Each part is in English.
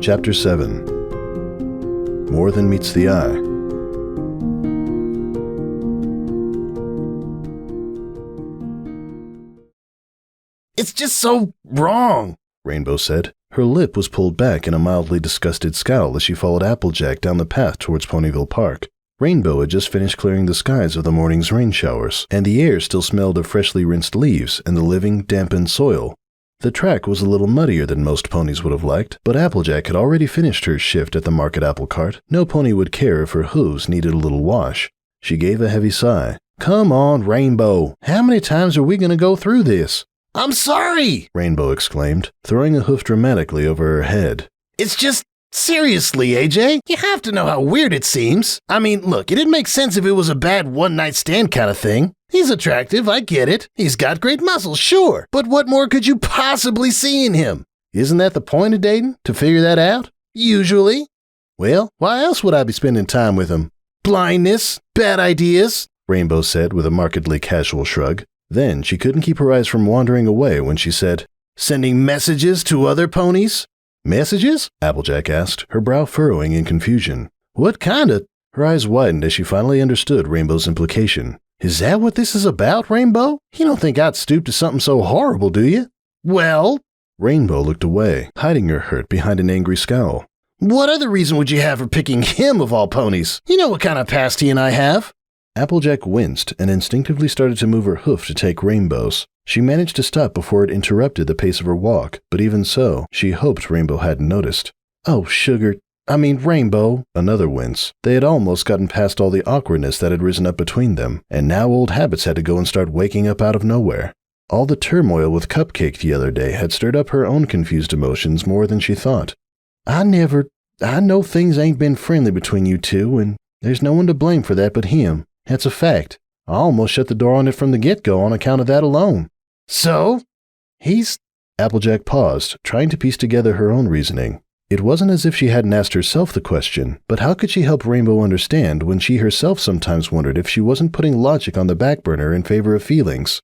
Chapter 7. More Than Meets the Eye. It's just so wrong, Rainbow said. Her lip was pulled back in a mildly disgusted scowl as she followed Applejack down the path towards Ponyville Park. Rainbow had just finished clearing the skies of the morning's rain showers, and the air still smelled of freshly rinsed leaves and the living, dampened soil. The track was a little muddier than most ponies would have liked, but Applejack had already finished her shift at the market apple cart. No pony would care if her hooves needed a little wash. She gave a heavy sigh. Come on, Rainbow. How many times are we going to go through this? I'm sorry, Rainbow exclaimed, throwing a hoof dramatically over her head. It's just, seriously, AJ, you have to know how weird it seems. I mean, look, it'd make sense if it was a bad one-night stand kind of thing. He's attractive, I get it. He's got great muscles, sure. But what more could you possibly see in him? Isn't that the point of dating? To figure that out? Usually. Well, why else would I be spending time with him? Blindness, bad ideas, Rainbow said with a markedly casual shrug. Then she couldn't keep her eyes from wandering away when she said, sending messages to other ponies? Messages? Applejack asked, her brow furrowing in confusion. What kind of? Her eyes widened as she finally understood Rainbow's implication. Is that what this is about, Rainbow? You don't think I'd stoop to something so horrible, do you? Well? Rainbow looked away, hiding her hurt behind an angry scowl. What other reason would you have for picking him of all ponies? You know what kind of past he and I have. Applejack winced and instinctively started to move her hoof to take Rainbow's. She managed to stop before it interrupted the pace of her walk, but even so, she hoped Rainbow hadn't noticed. Oh, Rainbow. Another wince. They had almost gotten past all the awkwardness that had risen up between them, and now old habits had to go and start waking up out of nowhere. All the turmoil with Cupcake the other day had stirred up her own confused emotions more than she thought. I know things ain't been friendly between you two, and there's no one to blame for that but him. That's a fact. I almost shut the door on it from the get-go on account of that alone. So? Applejack paused, trying to piece together her own reasoning. It wasn't as if she hadn't asked herself the question, but how could she help Rainbow understand when she herself sometimes wondered if she wasn't putting logic on the back burner in favor of feelings?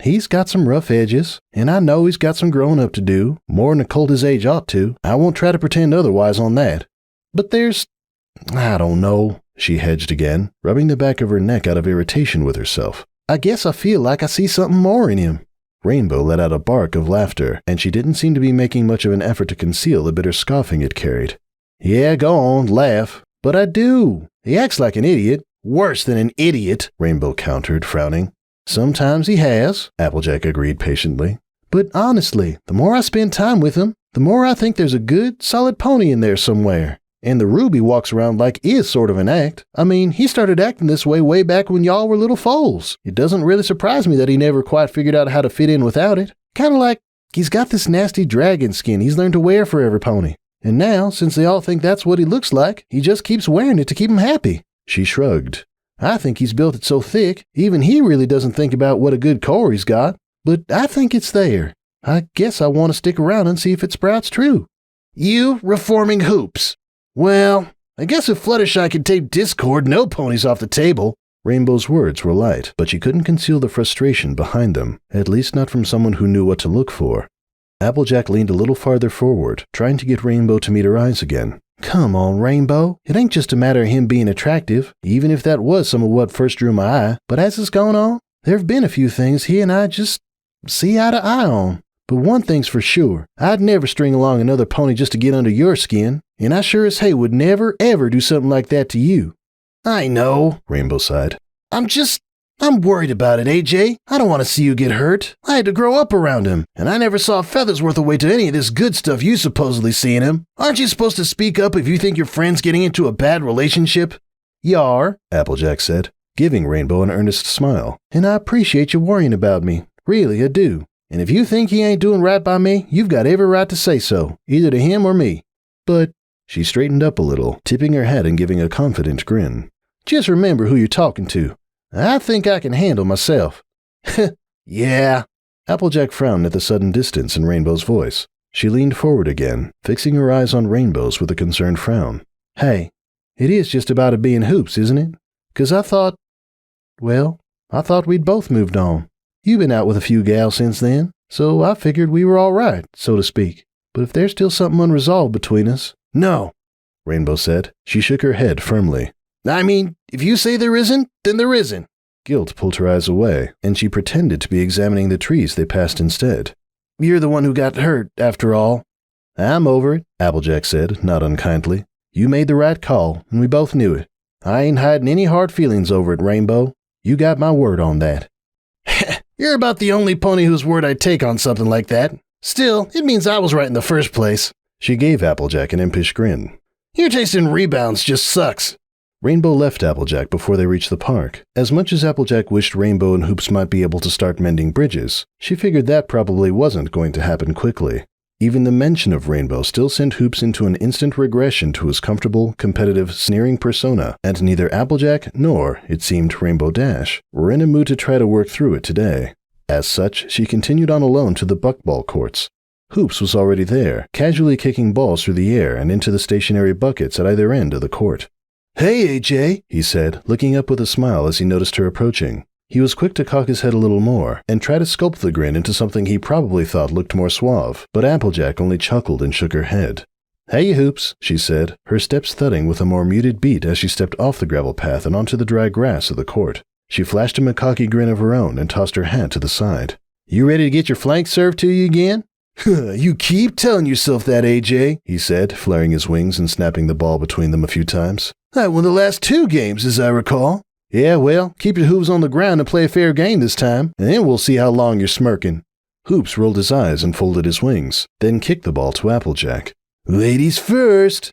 He's got some rough edges, and I know he's got some growing up to do, more than a colt his age ought to. I won't try to pretend otherwise on that. But I don't know. She hedged again, rubbing the back of her neck out of irritation with herself. I guess I feel like I see something more in him. Rainbow let out a bark of laughter, and she didn't seem to be making much of an effort to conceal the bitter scoffing it carried. Yeah, go on, laugh. But I do. He acts like an idiot. Worse than an idiot, Rainbow countered, frowning. Sometimes he has, Applejack agreed patiently. But honestly, the more I spend time with him, the more I think there's a good, solid pony in there somewhere. And the Ruby walks around like is sort of an act. I mean, he started acting this way back when y'all were little foals. It doesn't really surprise me that he never quite figured out how to fit in without it. Kind of like he's got this nasty dragon skin he's learned to wear for every pony. And now, since they all think that's what he looks like, he just keeps wearing it to keep him happy. She shrugged. I think he's built it so thick, even he really doesn't think about what a good core he's got. But I think it's there. I guess I want to stick around and see if it sprouts true. You reforming hoops. Well, I guess if Fluttershy could tape Discord, no ponies off the table. Rainbow's words were light, but she couldn't conceal the frustration behind them, at least not from someone who knew what to look for. Applejack leaned a little farther forward, trying to get Rainbow to meet her eyes again. Come on, Rainbow. It ain't just a matter of him being attractive, even if that was some of what first drew my eye. But as it's gone on, there have been a few things he and I just see eye to eye on. But one thing's for sure, I'd never string along another pony just to get under your skin, and I sure as hey would never, ever do something like that to you. I know, Rainbow sighed. I'm worried about it, AJ. I don't want to see you get hurt. I had to grow up around him, and I never saw a feather's worth of weight to any of this good stuff you supposedly see in him. Aren't you supposed to speak up if you think your friend's getting into a bad relationship? Yar, Applejack said, giving Rainbow an earnest smile. And I appreciate you worrying about me. Really, I do. And if you think he ain't doing right by me, you've got every right to say so, either to him or me. But she straightened up a little, tipping her head and giving a confident grin. Just remember who you're talking to. I think I can handle myself. Yeah. Applejack frowned at the sudden distance in Rainbow's voice. She leaned forward again, fixing her eyes on Rainbow's with a concerned frown. Hey, it is just about it being hoops, isn't it? 'Cause I thought we'd both moved on. You've been out with a few gals since then, so I figured we were all right, so to speak. but if there's still something unresolved between us... No, Rainbow said. She shook her head firmly. I mean, if you say there isn't, then there isn't. Guilt pulled her eyes away, and she pretended to be examining the trees they passed instead. You're the one who got hurt, after all. I'm over it, Applejack said, not unkindly. You made the right call, and we both knew it. I ain't hiding any hard feelings over it, Rainbow. You got my word on that. You're about the only pony whose word I'd take on something like that. Still, it means I was right in the first place. She gave Applejack an impish grin. Your taste in rebounds just sucks. Rainbow left Applejack before they reached the park. As much as Applejack wished Rainbow and Hoops might be able to start mending bridges, she figured that probably wasn't going to happen quickly. Even the mention of Rainbow still sent Hoops into an instant regression to his comfortable, competitive, sneering persona, and neither Applejack nor, it seemed, Rainbow Dash were in a mood to try to work through it today. As such, she continued on alone to the buckball courts. Hoops was already there, casually kicking balls through the air and into the stationary buckets at either end of the court. Hey, AJ, he said, looking up with a smile as he noticed her approaching. He was quick to cock his head a little more and try to sculpt the grin into something he probably thought looked more suave, but Applejack only chuckled and shook her head. Hey, Hoops, she said, her steps thudding with a more muted beat as she stepped off the gravel path and onto the dry grass of the court. She flashed him a cocky grin of her own and tossed her hat to the side. You ready to get your flank served to you again? You keep telling yourself that, AJ, he said, flaring his wings and snapping the ball between them a few times. I won the last 2 games, as I recall. Yeah, well, keep your hooves on the ground and play a fair game this time, and then we'll see how long you're smirking. Hoops rolled his eyes and folded his wings, then kicked the ball to Applejack. Ladies first!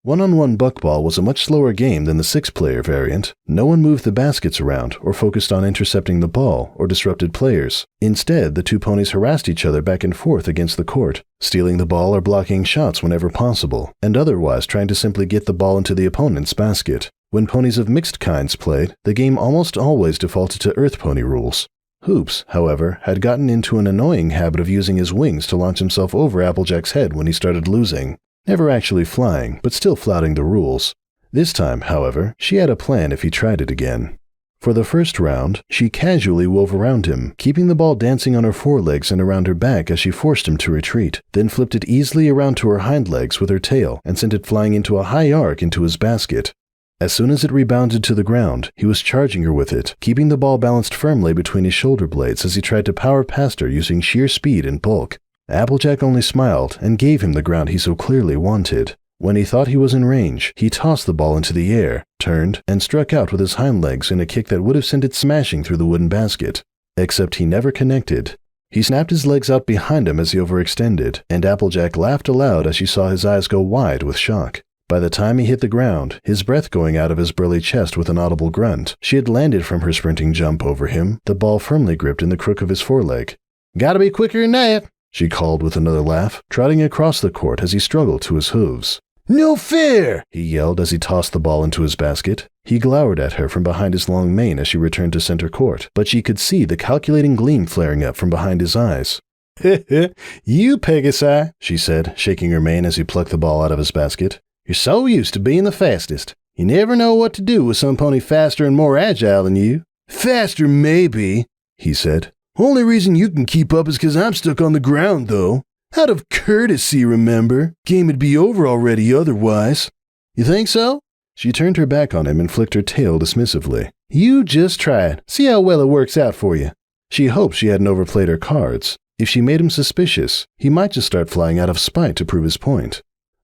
One-on-one buckball was a much slower game than the 6-player variant. No one moved the baskets around or focused on intercepting the ball or disrupted players. Instead, the 2 ponies harassed each other back and forth against the court, stealing the ball or blocking shots whenever possible, and otherwise trying to simply get the ball into the opponent's basket. When ponies of mixed kinds played, the game almost always defaulted to Earth Pony rules. Hoops, however, had gotten into an annoying habit of using his wings to launch himself over Applejack's head when he started losing. Never actually flying, but still flouting the rules. This time, however, she had a plan if he tried it again. For the first round, she casually wove around him, keeping the ball dancing on her forelegs and around her back as she forced him to retreat, then flipped it easily around to her hind legs with her tail and sent it flying into a high arc into his basket. As soon as it rebounded to the ground, he was charging her with it, keeping the ball balanced firmly between his shoulder blades as he tried to power past her using sheer speed and bulk. Applejack only smiled and gave him the ground he so clearly wanted. When he thought he was in range, he tossed the ball into the air, turned, and struck out with his hind legs in a kick that would have sent it smashing through the wooden basket. Except he never connected. He snapped his legs out behind him as he overextended, and Applejack laughed aloud as she saw his eyes go wide with shock. By the time he hit the ground, his breath going out of his burly chest with an audible grunt, she had landed from her sprinting jump over him, the ball firmly gripped in the crook of his foreleg. "Gotta be quicker than that," she called with another laugh, trotting across the court as he struggled to his hooves. "No fair!" he yelled as he tossed the ball into his basket. He glowered at her from behind his long mane as she returned to center court, but she could see the calculating gleam flaring up from behind his eyes. "You Pegasi," she said, shaking her mane as he plucked the ball out of his basket. "You're so used to being the fastest. You never know what to do with some pony faster and more agile than you." "Faster, maybe," he said. "Only reason you can keep up is because I'm stuck on the ground, though. Out of courtesy, remember? Game would be over already otherwise." "You think so?" She turned her back on him and flicked her tail dismissively. "You just try it. See how well it works out for you." She hoped she hadn't overplayed her cards. If she made him suspicious, he might just start flying out of spite to prove his point.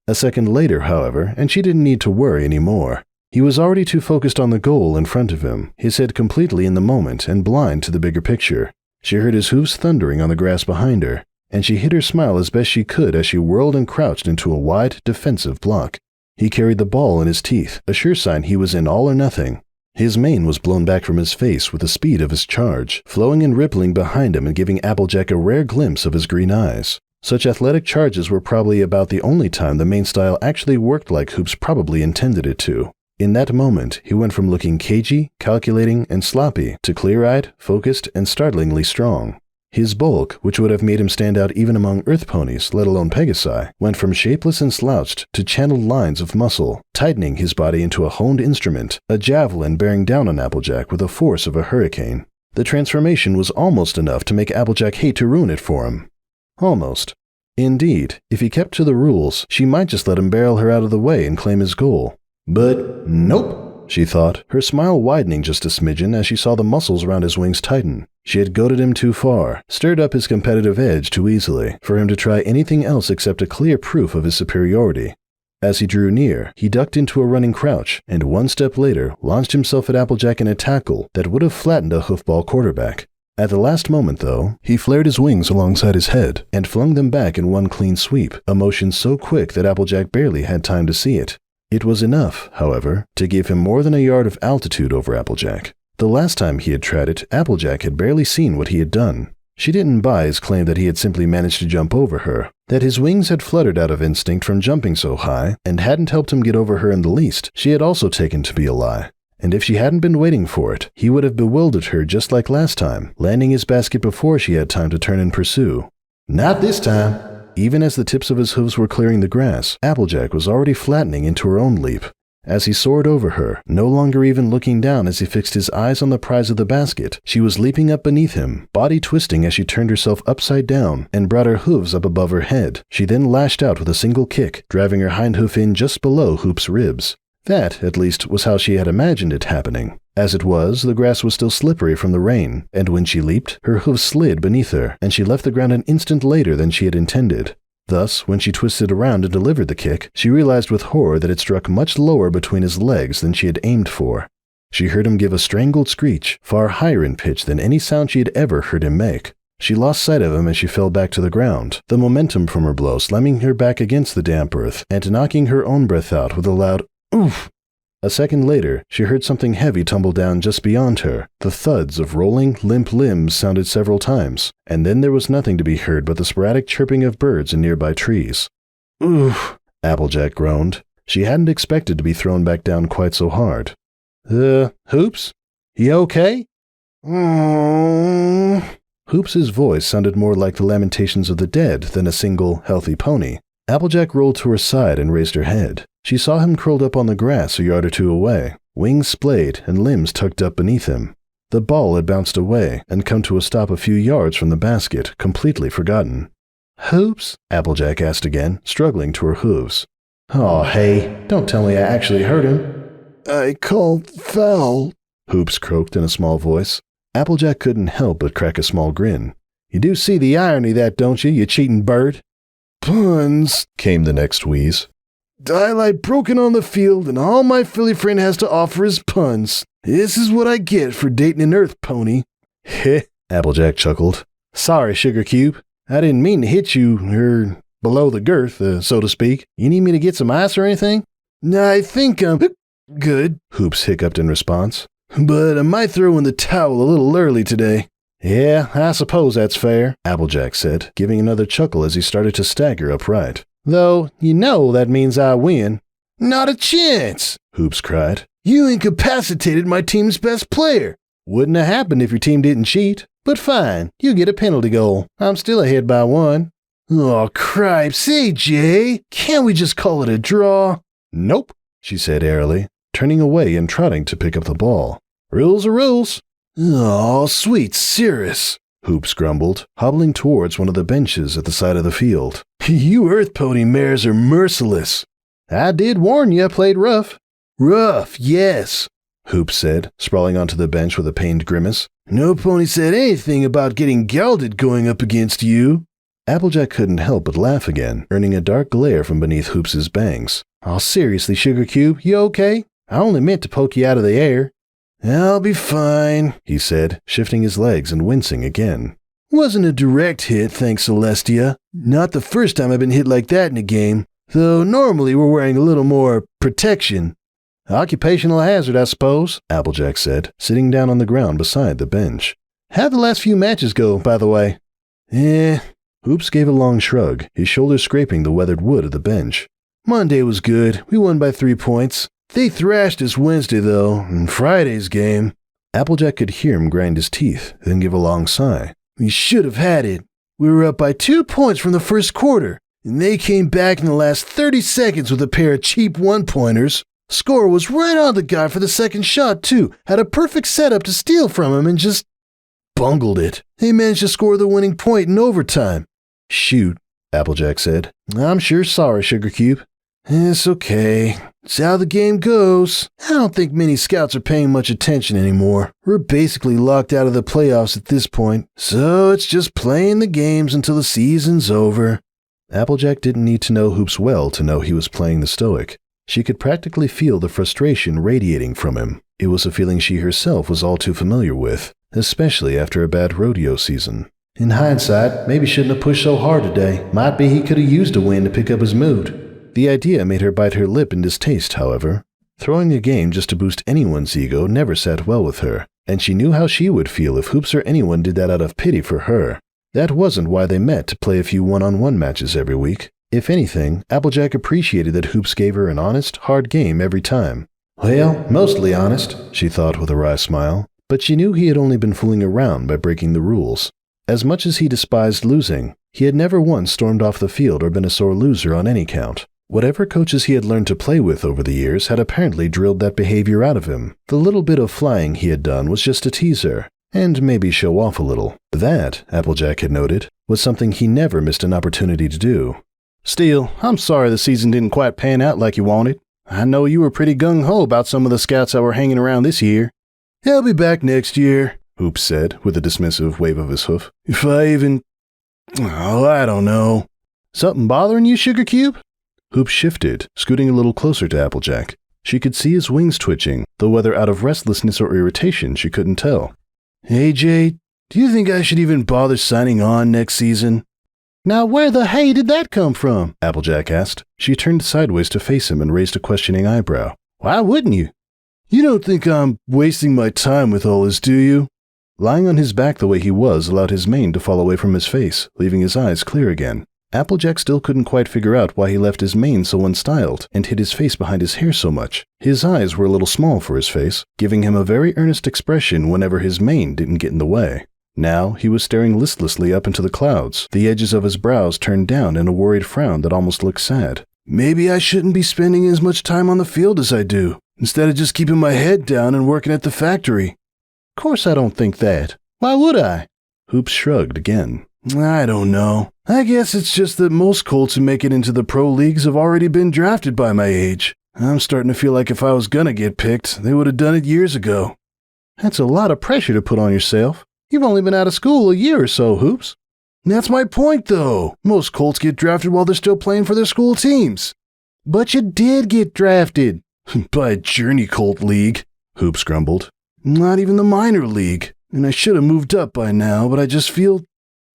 A second later, however, and she didn't need to worry anymore. He was already too focused on the goal in front of him, his head completely in the moment and blind to the bigger picture. She heard his hooves thundering on the grass behind her, and she hid her smile as best she could as she whirled and crouched into a wide, defensive block. He carried the ball in his teeth, a sure sign he was in all or nothing. His mane was blown back from his face with the speed of his charge, flowing and rippling behind him and giving Applejack a rare glimpse of his green eyes. Such athletic charges were probably about the only time the main style actually worked like Hoops probably intended it to. In that moment, he went from looking cagey, calculating, and sloppy to clear-eyed, focused, and startlingly strong. His bulk, which would have made him stand out even among Earth ponies, let alone Pegasi, went from shapeless and slouched to channeled lines of muscle, tightening his body into a honed instrument, a javelin bearing down on Applejack with the force of a hurricane. The transformation was almost enough to make Applejack hate to ruin it for him. Almost. Indeed, if he kept to the rules, she might just let him barrel her out of the way and claim his goal. But nope, she thought, her smile widening just a smidgen as she saw the muscles around his wings tighten. She had goaded him too far, stirred up his competitive edge too easily, for him to try anything else except a clear proof of his superiority. As he drew near, he ducked into a running crouch, and one step later launched himself at Applejack in a tackle that would have flattened a hoofball quarterback. At the last moment, though, he flared his wings alongside his head and flung them back in one clean sweep, a motion so quick that Applejack barely had time to see it. It was enough, however, to give him more than a yard of altitude over Applejack. The last time he had tried it, Applejack had barely seen what he had done. She didn't buy his claim that he had simply managed to jump over her, that his wings had fluttered out of instinct from jumping so high and hadn't helped him get over her in the least. She had also taken to be a lie. And if she hadn't been waiting for it, he would have bewildered her just like last time, landing his basket before she had time to turn and pursue. Not this time! Even as the tips of his hooves were clearing the grass, Applejack was already flattening into her own leap. As he soared over her, no longer even looking down as he fixed his eyes on the prize of the basket, she was leaping up beneath him, body twisting as she turned herself upside down and brought her hooves up above her head. She then lashed out with a single kick, driving her hind hoof in just below Hoop's ribs. That, at least, was how she had imagined it happening. As it was, the grass was still slippery from the rain, and when she leaped, her hooves slid beneath her, and she left the ground an instant later than she had intended. Thus, when she twisted around and delivered the kick, she realized with horror that it struck much lower between his legs than she had aimed for. She heard him give a strangled screech, far higher in pitch than any sound she had ever heard him make. She lost sight of him as she fell back to the ground, the momentum from her blow slamming her back against the damp earth and knocking her own breath out with a loud oof. A second later, she heard something heavy tumble down just beyond her. The thuds of rolling, limp limbs sounded several times, and then there was nothing to be heard but the sporadic chirping of birds in nearby trees. Oof, Applejack groaned. She hadn't expected to be thrown back down quite so hard. Hoops? You okay? Hoops's voice sounded more like the lamentations of the dead than a single, healthy pony. Applejack rolled to her side and raised her head. She saw him curled up on the grass a yard or two away, wings splayed and limbs tucked up beneath him. The ball had bounced away and come to a stop a few yards from the basket, completely forgotten. Hoops? Applejack asked again, struggling to her hooves. Aw, hey, don't tell me I actually hurt him. I called foul, Hoops croaked in a small voice. Applejack couldn't help but crack a small grin. You do see the irony of that, don't you, you cheating bird? Puns, came the next wheeze. Daylight broken on the field, and all my filly friend has to offer is puns. This is what I get for dating an earth pony. Heh, Applejack chuckled. Sorry, Sugarcube. I didn't mean to hit you, below the girth, so to speak. You need me to get some ice or anything? I think I'm good, Hoops hiccuped in response. But I might throw in the towel a little early today. Yeah, I suppose that's fair, Applejack said, giving another chuckle as he started to stagger upright. Though, you know that means I win. Not a chance, Hoops cried. You incapacitated my team's best player. Wouldn't have happened if your team didn't cheat. But fine, you get a penalty goal. I'm still ahead by 1. Oh, cripes, AJ, can't we just call it a draw? Nope, she said airily, turning away and trotting to pick up the ball. Rules are rules. Oh, sweet Cirrus, Hoops grumbled, hobbling towards one of the benches at the side of the field. You earth pony mares are merciless. I did warn you I played rough. Rough, yes, Hoops said, sprawling onto the bench with a pained grimace. No pony said anything about getting gelded going up against you. Applejack couldn't help but laugh again, earning a dark glare from beneath Hoops's bangs. Oh, seriously, Sugarcube, you okay? I only meant to poke you out of the air. I'll be fine, he said, shifting his legs and wincing again. Wasn't a direct hit, thanks Celestia. Not the first time I've been hit like that in a game, though normally we're wearing a little more protection. Occupational hazard, I suppose, Applejack said, sitting down on the ground beside the bench. How'd the last few matches go, by the way? Hoops gave a long shrug, his shoulders scraping the weathered wood of the bench. Monday was good. We won by 3 points. They thrashed us Wednesday, though, in Friday's game. Applejack could hear him grind his teeth, then give a long sigh. We should have had it. We were up by 2 points from the first quarter, and they came back in the last 30 seconds with a pair of cheap one-pointers. Score was right on the guy for the second shot, too. Had a perfect setup to steal from him and just bungled it. They managed to score the winning point in overtime. Shoot, Applejack said. I'm sure sorry, Sugarcube. It's okay. It's how the game goes. I don't think many scouts are paying much attention anymore. We're basically locked out of the playoffs at this point, so it's just playing the games until the season's over. Applejack didn't need to know Hoops well to know he was playing the stoic. She could practically feel the frustration radiating from him. It was a feeling she herself was all too familiar with, especially after a bad rodeo season. In hindsight, maybe shouldn't have pushed so hard today. Might be he could have used a win to pick up his mood. The idea made her bite her lip in distaste, however. Throwing a game just to boost anyone's ego never sat well with her, and she knew how she would feel if Hoops or anyone did that out of pity for her. That wasn't why they met to play a few one-on-one matches every week. If anything, Applejack appreciated that Hoops gave her an honest, hard game every time. Well, mostly honest, she thought with a wry smile, but she knew he had only been fooling around by breaking the rules. As much as he despised losing, he had never once stormed off the field or been a sore loser on any count. Whatever coaches he had learned to play with over the years had apparently drilled that behavior out of him. The little bit of flying he had done was just to tease her, and maybe show off a little. That, Applejack had noted, was something he never missed an opportunity to do. Still, I'm sorry the season didn't quite pan out like you wanted. I know you were pretty gung-ho about some of the scouts that were hanging around this year. He'll be back next year, Hoops said with a dismissive wave of his hoof. If I even... Oh, I don't know. Something bothering you, Sugarcube? Hoops shifted, scooting a little closer to Applejack. She could see his wings twitching, though whether out of restlessness or irritation she couldn't tell. AJ, do you think I should even bother signing on next season? Now where the hay did that come from? Applejack asked. She turned sideways to face him and raised a questioning eyebrow. Why wouldn't you? You don't think I'm wasting my time with all this, do you? Lying on his back the way he was allowed his mane to fall away from his face, leaving his eyes clear again. Applejack still couldn't quite figure out why he left his mane so unstyled and hid his face behind his hair so much. His eyes were a little small for his face, giving him a very earnest expression whenever his mane didn't get in the way. Now he was staring listlessly up into the clouds, the edges of his brows turned down in a worried frown that almost looked sad. Maybe I shouldn't be spending as much time on the field as I do, instead of just keeping my head down and working at the factory. Of course I don't think that. Why would I? Hoops shrugged again. I don't know. I guess it's just that most Colts who make it into the pro leagues have already been drafted by my age. I'm starting to feel like if I was gonna get picked, they would have done it years ago. That's a lot of pressure to put on yourself. You've only been out of school a year or so, Hoops. That's my point, though. Most Colts get drafted while they're still playing for their school teams. But you did get drafted. By a Journey Colt league, Hoops grumbled. Not even the minor league. And I should have moved up by now, but I just feel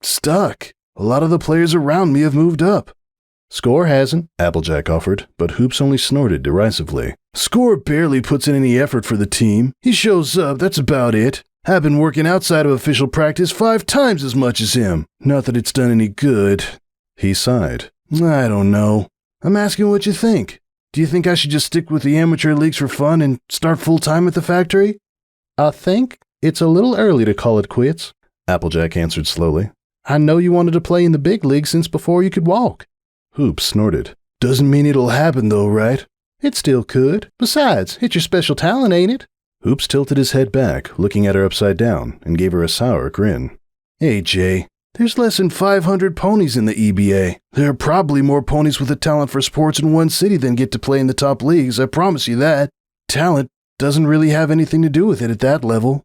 stuck. A lot of the players around me have moved up. Score hasn't, Applejack offered, but Hoops only snorted derisively. Score barely puts in any effort for the team. He shows up, that's about it. I've been working outside of official practice 5 times as much as him. Not that it's done any good. He sighed. I don't know. I'm asking what you think. Do you think I should just stick with the amateur leagues for fun and start full-time at the factory? I think it's a little early to call it quits, Applejack answered slowly. I know you wanted to play in the big league since before you could walk. Hoops snorted. Doesn't mean it'll happen though, right? It still could. Besides, it's your special talent, ain't it? Hoops tilted his head back, looking at her upside down, and gave her a sour grin. Hey, Jay, there's less than 500 ponies in the EBA. There are probably more ponies with a talent for sports in one city than get to play in the top leagues, I promise you that. Talent doesn't really have anything to do with it at that level.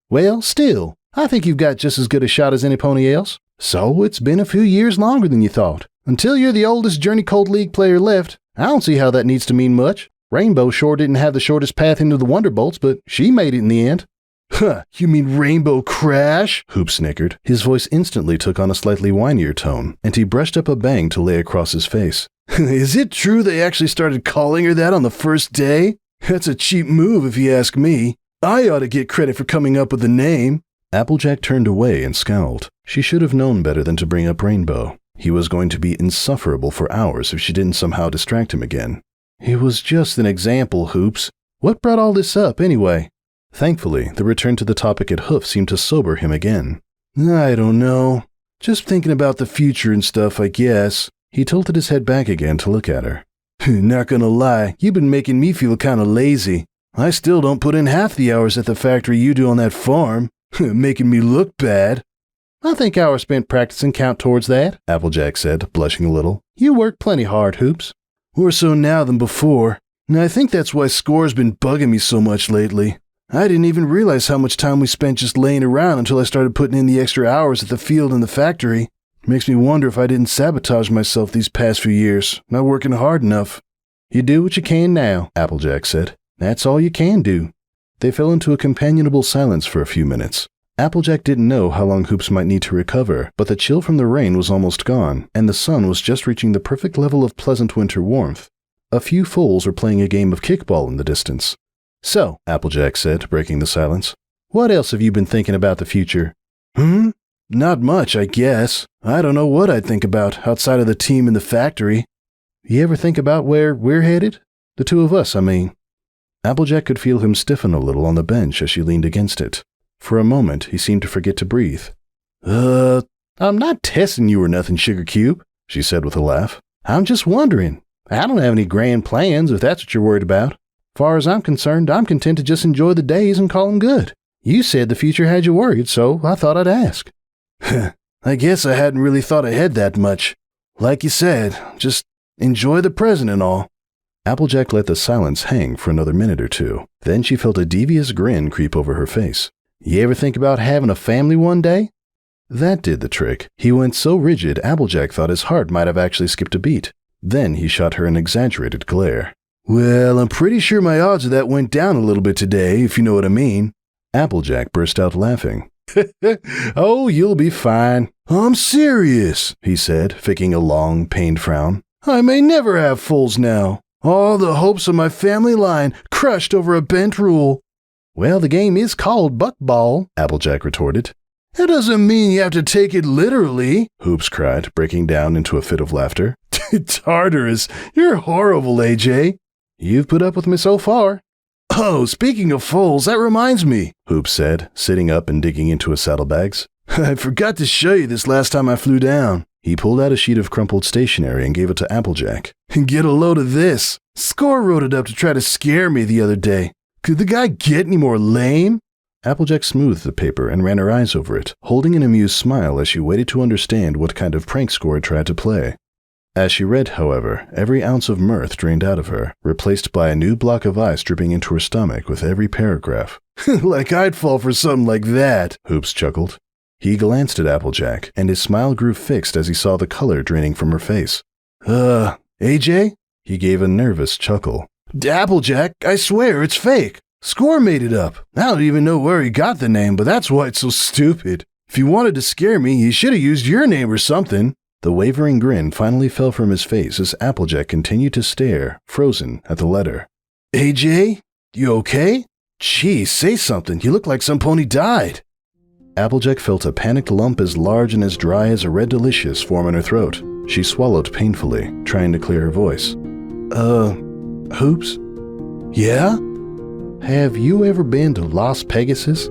Well, still, I think you've got just as good a shot as any pony else. So it's been a few years longer than you thought. Until you're the oldest Journey Colt League player left, I don't see how that needs to mean much. Rainbow sure didn't have the shortest path into the Wonderbolts, but she made it in the end. Huh, you mean Rainbow Crash? Hoops snickered. His voice instantly took on a slightly whinier tone, and he brushed up a bang to lay across his face. Is it true they actually started calling her that on the first day? That's a cheap move if you ask me. I ought to get credit for coming up with the name. Applejack turned away and scowled. She should have known better than to bring up Rainbow. He was going to be insufferable for hours if she didn't somehow distract him again. It was just an example, Hoops. What brought all this up, anyway? Thankfully, the return to the topic at Hoof seemed to sober him again. I don't know. Just thinking about the future and stuff, I guess. He tilted his head back again to look at her. Not gonna lie, you've been making me feel kinda lazy. I still don't put in half the hours at the factory you do on that farm. Making me look bad. I think hours spent practicing count towards that, Applejack said, blushing a little. You work plenty hard, Hoops. More so now than before, and I think that's why score's been bugging me so much lately. I didn't even realize how much time we spent just laying around until I started putting in the extra hours at the field and the factory. Makes me wonder if I didn't sabotage myself these past few years, not working hard enough. You do what you can now, Applejack said. That's all you can do. They fell into a companionable silence for a few minutes. Applejack didn't know how long Hoops might need to recover, but the chill from the rain was almost gone, and the sun was just reaching the perfect level of pleasant winter warmth. A few foals were playing a game of kickball in the distance. So, Applejack said, breaking the silence, what else have you been thinking about the future? Not much, I guess. I don't know what I'd think about outside of the team in the factory. You ever think about where we're headed? The two of us, I mean. Applejack could feel him stiffen a little on the bench as she leaned against it. For a moment, he seemed to forget to breathe. I'm not testing you or nothing, Sugarcube, she said with a laugh. I'm just wondering. I don't have any grand plans, if that's what you're worried about. Far as I'm concerned, I'm content to just enjoy the days and call them good. You said the future had you worried, so I thought I'd ask. I guess I hadn't really thought ahead that much. Like you said, just enjoy the present and all. Applejack let the silence hang for another minute or two. Then she felt a devious grin creep over her face. You ever think about having a family one day? That did the trick. He went so rigid, Applejack thought his heart might have actually skipped a beat. Then he shot her an exaggerated glare. Well, I'm pretty sure my odds of that went down a little bit today, if you know what I mean. Applejack burst out laughing. Oh, you'll be fine. I'm serious, he said, faking a long, pained frown. I may never have foals now. All the hopes of my family line crushed over a bent rule. Well, the game is called buckball, Applejack retorted. That doesn't mean you have to take it literally, Hoops cried, breaking down into a fit of laughter. Tartarus, you're horrible, AJ. You've put up with me so far. Oh, speaking of foals, that reminds me, Hoops said, sitting up and digging into his saddlebags. I forgot to show you this last time I flew down. He pulled out a sheet of crumpled stationery and gave it to Applejack. Get a load of this. Score wrote it up to try to scare me the other day. Could the guy get any more lame? Applejack smoothed the paper and ran her eyes over it, holding an amused smile as she waited to understand what kind of prank Score had tried to play. As she read, however, every ounce of mirth drained out of her, replaced by a new block of ice dripping into her stomach with every paragraph. Like I'd fall for something like that, Hoops chuckled. He glanced at Applejack, and his smile grew fixed as he saw the color draining from her face. AJ? He gave a nervous chuckle. Applejack, I swear it's fake. Score made it up. I don't even know where he got the name, but that's why it's so stupid. If he wanted to scare me, he should have used your name or something. The wavering grin finally fell from his face as Applejack continued to stare, frozen, at the letter. AJ? You okay? Gee, say something. You look like some pony died. Applejack felt a panicked lump as large and as dry as a red delicious form in her throat. She swallowed painfully, trying to clear her voice. Hoops? Yeah? Have you ever been to Las Pegasus?